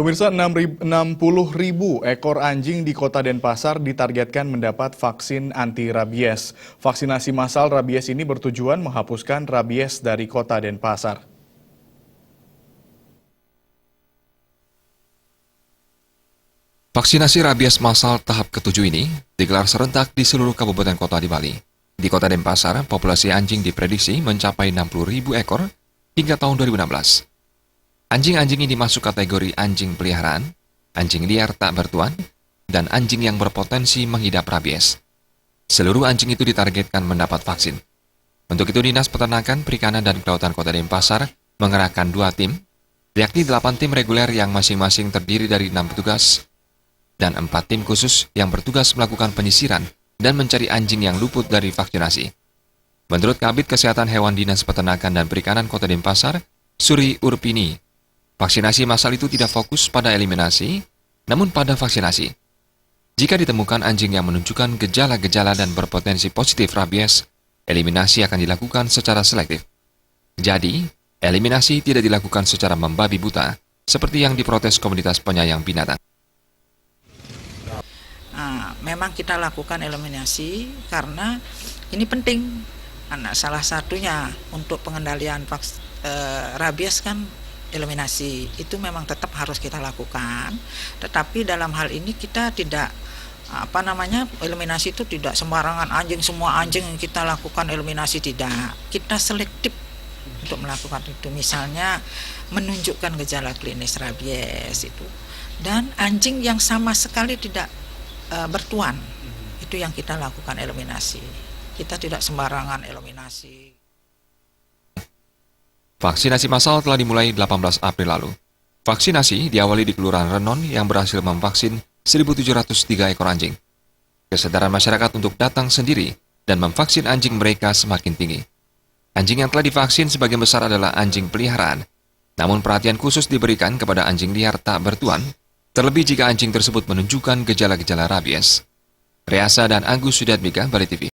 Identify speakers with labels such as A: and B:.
A: Pemirsa, 60.000 ekor anjing di Kota Denpasar ditargetkan mendapat vaksin anti rabies. Vaksinasi massal rabies ini bertujuan menghapuskan rabies dari Kota Denpasar.
B: Vaksinasi rabies massal tahap ke-7 ini digelar serentak di seluruh kabupaten kota di Bali. Di Kota Denpasar, populasi anjing diprediksi mencapai 60.000 ekor hingga tahun 2016. Anjing-anjing ini masuk kategori anjing peliharaan, anjing liar tak bertuan, dan anjing yang berpotensi mengidap rabies. Seluruh anjing itu ditargetkan mendapat vaksin. Untuk itu, Dinas Peternakan, Perikanan, dan Kelautan Kota Denpasar mengerahkan 2 tim, yakni 8 tim reguler yang masing-masing terdiri dari 6 petugas, dan 4 tim khusus yang bertugas melakukan penyisiran dan mencari anjing yang luput dari vaksinasi. Menurut Kabid Kesehatan Hewan Dinas Peternakan dan Perikanan Kota Denpasar, Suri Urpini, vaksinasi massal itu tidak fokus pada eliminasi, namun pada vaksinasi. Jika ditemukan anjing yang menunjukkan gejala-gejala dan berpotensi positif rabies, eliminasi akan dilakukan secara selektif. Jadi, eliminasi tidak dilakukan secara membabi buta, seperti yang diprotes komunitas penyayang binatang.
C: Memang kita lakukan eliminasi karena ini penting. Salah satunya untuk pengendalian rabies kan eliminasi itu memang tetap harus kita lakukan, tetapi dalam hal ini kita tidak eliminasi itu tidak sembarangan anjing, semua anjing yang kita lakukan eliminasi, tidak, kita selektif untuk melakukan itu. Misalnya menunjukkan gejala klinis rabies itu, dan anjing yang sama sekali tidak bertuan, itu yang kita lakukan eliminasi. Kita tidak sembarangan eliminasi.
B: Vaksinasi massal telah dimulai 18 April lalu. Vaksinasi diawali di Kelurahan Renon yang berhasil memvaksin 1.703 ekor anjing. Kesadaran masyarakat untuk datang sendiri dan memvaksin anjing mereka semakin tinggi. Anjing yang telah divaksin sebagian besar adalah anjing peliharaan, namun perhatian khusus diberikan kepada anjing liar tak bertuan, terlebih jika anjing tersebut menunjukkan gejala-gejala rabies. Reasa dan Agus Sudadmika, Bali TV.